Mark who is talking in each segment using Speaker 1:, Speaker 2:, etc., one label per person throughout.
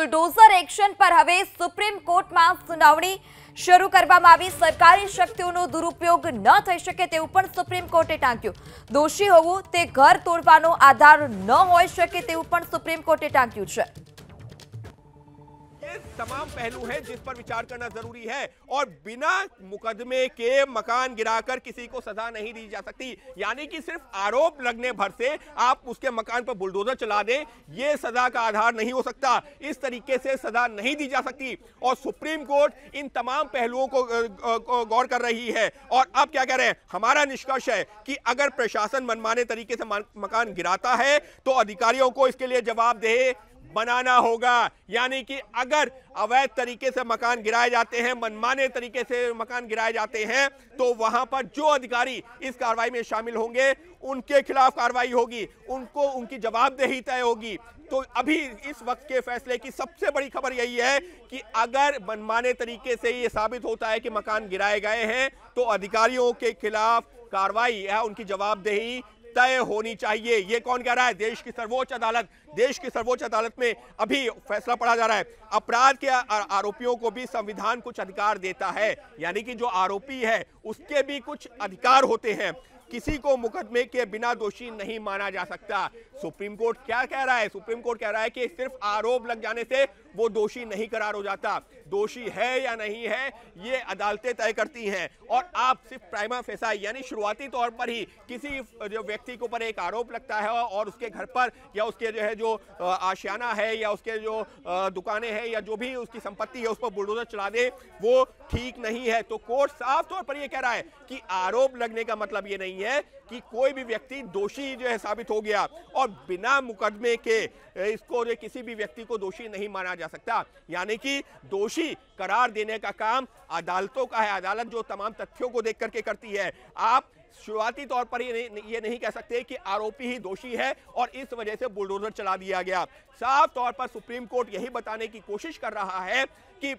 Speaker 1: Bulldozer action પર હવે supreme કોર્ટમાં સુનાવણી શરૂ કરવામાં આવી। સરકારી શક્તિઓનો દુરુપયોગ ન થઈ શકે તેવું પણ સુપ્રીમ કોર્ટે ટાંક્યું। દોષી હોવું તે ઘર તોડવાનો આધાર ન હોઈ શકે તેવું પણ સુપ્રીમ કોર્ટે ટાંક્યું છે।
Speaker 2: तमाम पहलू हैं जिस पर विचार करना जरूरी है और बिना मुकदमे के मकान गिराकर किसी को सजा नहीं दी जा सकती। यानी कि सिर्फ आरोप लगने भर से आप उसके मकान पर बुलडोजर चला दें, ये सजा का आधार नहीं हो सकता। इस तरीके से सजा नहीं दी जा सकती और सुप्रीम कोर्ट इन तमाम पहलुओं को गौर कर रही है। और अब क्या कह रहे हैं, हमारा निष्कर्ष है कि अगर प्रशासन मनमाने तरीके से मकान गिराता है तो अधिकारियों को इसके लिए जवाबदेह बनाना होगा। यानी कि अगर अवैध तरीके से मकान गिराए जाते हैं, मनमाने तरीके से मकान गिराए जाते हैं, तो वहां पर जो अधिकारी इस कार्रवाई में शामिल होंगे उनके खिलाफ कार्रवाई होगी, उनको उनकी जवाबदेही तय होगी। तो अभी इस वक्त के फैसले की सबसे बड़ी खबर यही है कि अगर मनमाने तरीके से ये साबित होता है कि मकान गिराए गए हैं तो अधिकारियों के खिलाफ कार्रवाई या उनकी जवाबदेही तय होनी चाहिए। ये कौन कह रहा है? देश की सर्वोच्च अदालत। देश की सर्वोच्च अदालत में अभी फैसला पढ़ा जा रहा है। अपराध के आरोपियों को भी संविधान कुछ अधिकार देता है, यानी कि जो आरोपी है उसके भी कुछ अधिकार होते हैं। किसी को मुकदमे के बिना दोषी नहीं माना जा सकता। सुप्रीम कोर्ट क्या कह रहा है? सुप्रीम कोर्ट कह रहा है कि सिर्फ आरोप लग जाने से वो दोषी नहीं करार हो जाता। दोषी है या नहीं है ये अदालतें तय करती हैं और आप सिर्फ प्राइमा फेसा यानी शुरुआती तौर पर ही किसी जो व्यक्ति के ऊपर एक आरोप लगता है और उसके घर पर या उसके जो आशियाना है या उसके जो दुकानें हैं या जो भी उसकी संपत्ति है उस पर बुलडोजर चला दे, वो ठीक नहीं है। तो कोर्ट साफ तौर पर ये कह रहा है कि आरोप लगने का मतलब ये नहीं है कि कोई भी व्यक्ति दोषी जो है साबित हो गया और बिना मुकदमे के इसको जो किसी भी व्यक्ति को दोषी नहीं माना जा सकता। यानी कि दोषी करार देने का काम अदालतों का है। अदालत जो तमाम तथ्यों को देख करके करती है। आप शुरुआती तौर पर ये नहीं कह सकते कि आरोपी ही दोषी है और इस वजह से बुलडोजर चला दिया गया। साफ तौर पर सुप्रीम कोर्ट यही बताने की कोशिश कर रहा है कि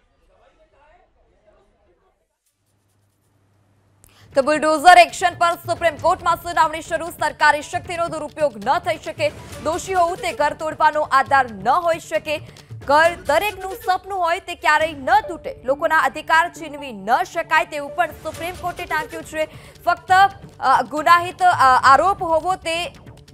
Speaker 1: तो बुलडोजर एक्शन पर सुप्रीम कोर्ट में सुनावणी शुरू। सरकारी शक्तिनो दुरुपयोग न थई शके, दोषी होवुं ते घर तोड़वानो आधार न होई शके, घर दरेकनुं सपनुं होय ते क्यारेय न तूटे, लोकोना अधिकार छीनवी न शकाय तेवुं पण सुप्रीम कोर्टे टांक्युं छे। फक्त गुनाहित आरोप होवो ते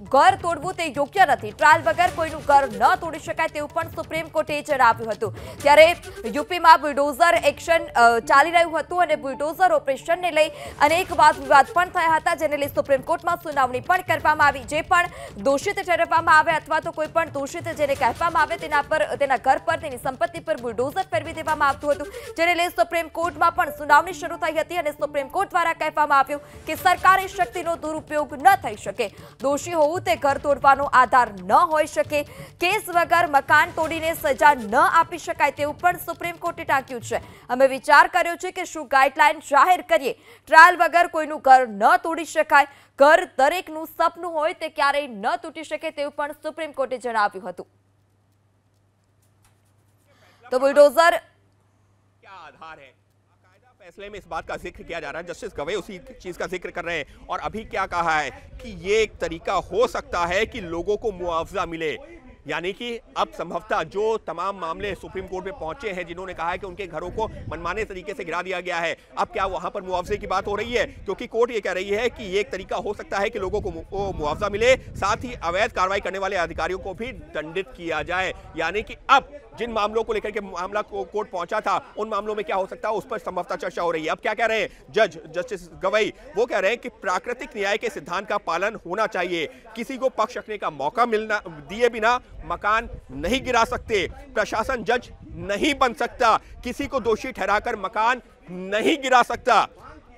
Speaker 1: घर तोड़वुं ते योग्य नथी, ट्रायल वगर कोईनुं घर न तोड़ी शकाय तेवुं पण सुप्रीम कोर्टे जणाव्युं हतुं। त्यारे यूपीमां बुलडोजर एक्शन चाली रह्युं हतुं अने बुलडोजर ऑपरेशनने लई अनेक वाद विवाद पण थया हता, जेने लई सुप्रीम कोर्टमां सुनावणी पण करवामां आवी। जे पण दोषित ठरववामां आवे अथवा तो कोई पण दोषित जेने कहेवामां आवे तेना पर, तेना घर पर, तेनी संपत्ति पर बुलडोजर फेरवी देवामां आवतुं हतुं, जेने लई सुप्रीम कोर्टमां पण सुनावणी शरू थई हती अने सुप्रीम कोर्ट द्वारा कहेवामां आव्युं के सरकारी शक्तिनो दुरुपयोग न थई शके, दोषी होवुं ते घर तोड़वानो आधार न होई शके, केस वगर मकान तोड़ीने सजा न आपी शकाय तेवुं पण सुप्रीम कोर्टे टांक्युं छे। अमे विचार कर्यो छे के शुं गाइडलाइन जाहेर करीए, ट्रायल वगर कोईनुं घर न तोड़ी शकाय, घर दरेकनुं सपनुं होय ते क्यारेय न तूटी शके तेवुं पण सुप्रीम कोर्टे जणाव्युं हतुं। तो बुलडोजर
Speaker 2: क्या आधार है? फैसले में इस बात का जिक्र किया जा रहा है, जस्टिस गवई उसी चीज का जिक्र कर रहे हैं और अभी क्या कहा है कि ये एक तरीका हो सकता है कि लोगों को मुआवजा मिले। यानी कि अब संभवतः जो तमाम मामले सुप्रीम कोर्ट में पहुंचे हैं, जिन्होंने कहा है कि उनके घरों को मनमाने तरीके से गिरा दिया गया है, अब क्या वहां पर मुआवजे की बात हो रही है? क्योंकि कोर्ट ये कह रही है कि ये एक तरीका हो सकता है कि लोगों को मुआवजा मिले, साथ ही अवैध कार्रवाई करने वाले अधिकारियों को भी दंडित किया जाए। यानी कि अब जिन मामलों को लेकर के मामला कोर्ट पहुंचा था उन मामलों में क्या हो सकता है उस पर संभवतः चर्चा हो रही है। अब क्या कह रहे हैं जस्टिस गवई? वो कह रहे हैं कि प्राकृतिक न्याय के सिद्धांत का पालन होना चाहिए, किसी को पक्ष रखने का मौका मिलना दिए बिना मकान नहीं गिरा सकते, प्रशासन जज नहीं बन सकता, किसी को दोषी ठहराकर मकान नहीं गिरा सकता।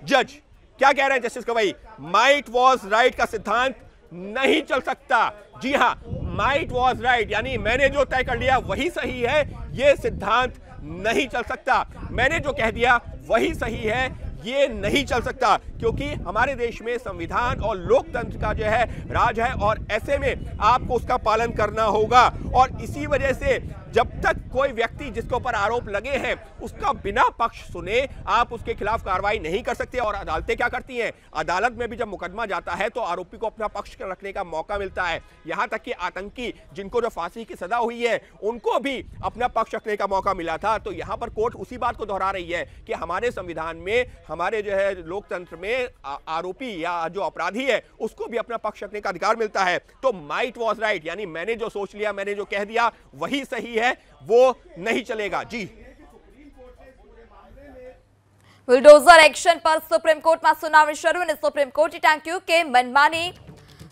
Speaker 2: जज क्या कह रहे हैं justice Gavai? Might was right का सिद्धांत नहीं चल सकता। जी हां, माइट वॉज राइट यानी मैंने जो तय कर लिया वही सही है, यह सिद्धांत नहीं चल सकता। मैंने जो कह दिया वही सही है, ये नहीं चल सकता, क्योंकि हमारे देश में संविधान और लोकतंत्र का जो है राज है और ऐसे में आपको उसका पालन करना होगा। और इसी वजह से जब तक कोई व्यक्ति जिसके ऊपर आरोप लगे हैं उसका बिना पक्ष सुने आप उसके खिलाफ कार्रवाई नहीं कर सकते। और अदालतें क्या करती हैं, अदालत में भी जब मुकदमा जाता है तो आरोपी को अपना पक्ष रखने का मौका मिलता है। यहां तक कि आतंकी जिनको जो फांसी की सजा हुई है उनको भी अपना पक्ष रखने का मौका मिला था। तो यहां पर कोर्ट उसी बात को दोहरा रही है कि हमारे संविधान में, हमारे जो है लोकतंत्र में आरोपी या जो अपराधी है उसको भी अपना पक्ष रखने का अधिकार मिलता है। तो माइट वॉज राइट, यानी मैंने जो सोच लिया, मैंने जो कह दिया वही सही है, वो नहीं चलेगा। जी,
Speaker 1: બુલડોઝર એક્શન પર સુપ્રીમ કોર્ટમાં સુનાવણી શરૂ અને સુપ્રીમ કોર્ટે ટાંક્યું કે મનમાની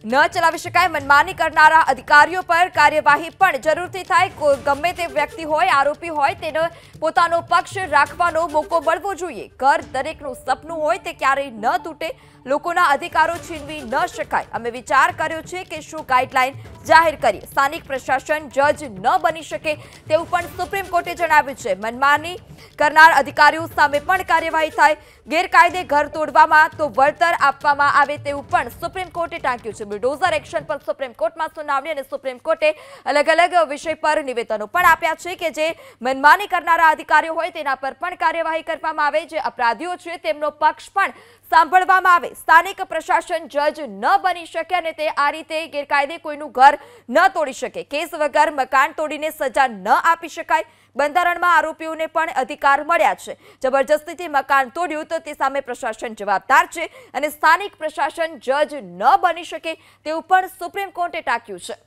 Speaker 1: ન ચલાવી શકાય, મનમાની કરનારા અધિકારીઓ પર કાર્યવાહી પણ જરૂરથી થાય। ગમે તે વ્યક્તિ હોય, આરોપી હોય, તેને પોતાનો પક્ષ રાખવાનો મોકો મળવો જોઈએ। ઘર દરેકનું સપનું હોય તે ક્યારેય ન તૂટે, લોકોના અધિકારો છીનવી ન શકાય। અમે વિચાર કર્યો છે કે શું ગાઈડલાઈન જાહેર કરીએ, સ્થાનિક પ્રશાસન જજ ન બની શકે તેવું પણ સુપ્રીમ કોર્ટે જણાવ્યું છે। મનમાની કરનાર અધિકારીઓ સામે પણ કાર્યવાહી થાય, ગેરકાયદે ઘર તોડવામાં તો વળતર આપવામાં આવે તેવું પણ સુપ્રીમ કોર્ટે ટાંક્યું છે। બુલડોઝર એક્શન પર સુપ્રીમ કોર્ટમાં સુનાવણી અને સુપ્રીમ કોર્ટે અલગ અલગ વિષય પર નિવેદનો પણ આપ્યા છે કે જે મનમાની કરનારા અધિકારીઓ હોય તેના પર પણ કાર્યવાહી કરવામાં આવે, જે અપરાધીઓ છે તેમનો પક્ષ પણ સાંભળવામાં આવે। સ્થાનિક પ્રશાસન જજ ન બની શકે અને તે આ રીતે ગેરકાયદે કોઈનું ઘર ન તોડી શકે। કેસ વગર મકાન તોડીને સજા ન આપી શકાય। બંધારણમાં આરોપીઓને પણ અધિકાર મળ્યા છે। જબરજસ્તીથી મકાન તોડ્યું તો તે સામે પ્રશાસન જવાબદાર છે અને સ્થાનિક પ્રશાસન જજ ન બની શકે તેવું પણ સુપ્રીમ કોર્ટે ટાંક્યું છે।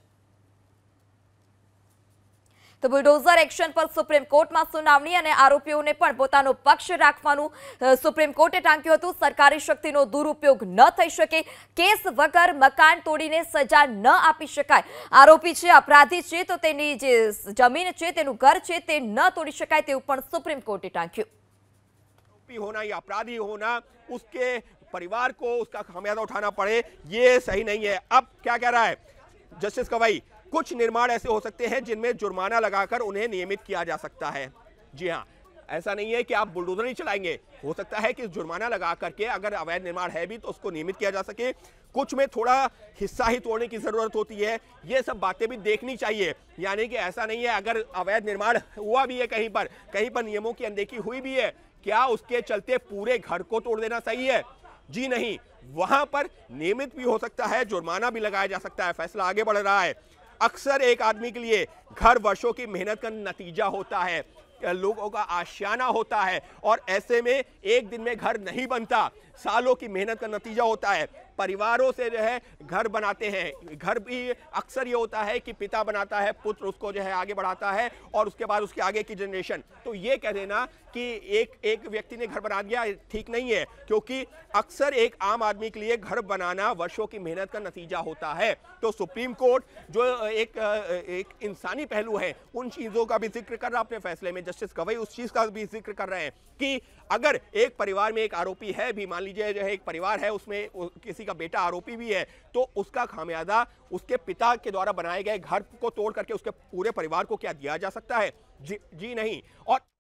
Speaker 1: તો બુલડોઝર એક્શન પર સુપ્રીમ કોર્ટમાં સુનાવણી અને આરોપીઓને પણ પોતાનો પક્ષ રાખવાનું સુપ્રીમ કોર્ટે ટાંક્યું હતું। સરકારી શક્તિનો દુરુપયોગ ન થઈ શકે, કેસ વગર મકાન તોડીને સજા ન આપી શકાય। આરોપી છે, अपराधी છે તો તેની જે જમીન છે, તેનું ઘર છે તે ન તોડી શકાય તેવું પણ સુપ્રીમ કોર્ટે ટાંક્યું।
Speaker 2: आरोपी होना या अपराधी होना, उसके परिवार को उसका खामियाजा उठाना पड़े, ये सही नहीं है। अब क्या कह रहा है जस्टिस गवाई, कुछ निर्माण ऐसे हो सकते हैं जिनमें जुर्माना लगाकर उन्हें नियमित किया जा सकता है। जी हाँ, ऐसा नहीं है कि आप बुलडोजर नहीं चलाएंगे, हो सकता है कि जुर्माना लगा करके अगर अवैध निर्माण है भी तो उसको नियमित किया जा सके। कुछ में थोड़ा हिस्सा ही तोड़ने की जरूरत होती है, ये सब बातें भी देखनी चाहिए। यानी कि ऐसा नहीं है अगर अवैध निर्माण हुआ भी है कहीं पर नियमों की अनदेखी हुई भी है, क्या उसके चलते पूरे घर को तोड़ देना सही है? जी नहीं, वहां पर नियमित भी हो सकता है, जुर्माना भी लगाया जा सकता है। फैसला आगे बढ़ रहा है। अक्सर एक आदमी के लिए घर वर्षों की मेहनत का नतीजा होता है, लोगों का आशियाना होता है, और ऐसे में एक दिन में घर नहीं बनता, सालों की मेहनत का नतीजा होता है। परिवारों से जो है घर बनाते हैं, घर भी अक्सर ये होता है कि पिता बनाता है, पुत्र उसको जो है आगे बढ़ाता है और उसके बाद उसके आगे की जनरेशन। तो ये कह देना कि एक व्यक्ति ने घर बना दिया ठीक नहीं है, क्योंकि अक्सर एक आम आदमी के लिए घर बनाना वर्षों की मेहनत का नतीजा होता है। तो सुप्रीम कोर्ट जो एक इंसानी पहलू है उन चीजों का भी जिक्र कर रहा अपने फैसले में। जस्टिस गवई उस चीज का भी जिक्र कर रहे हैं कि अगर एक परिवार में एक आरोपी है भी, मान लीजिए जो है एक परिवार है उसमें किसी का बेटा आरोपी भी है, तो उसका खामियाजा उसके पिता के द्वारा बनाए गए घर को तोड़ करके उसके पूरे परिवार को क्या दिया जा सकता है? जी नहीं। और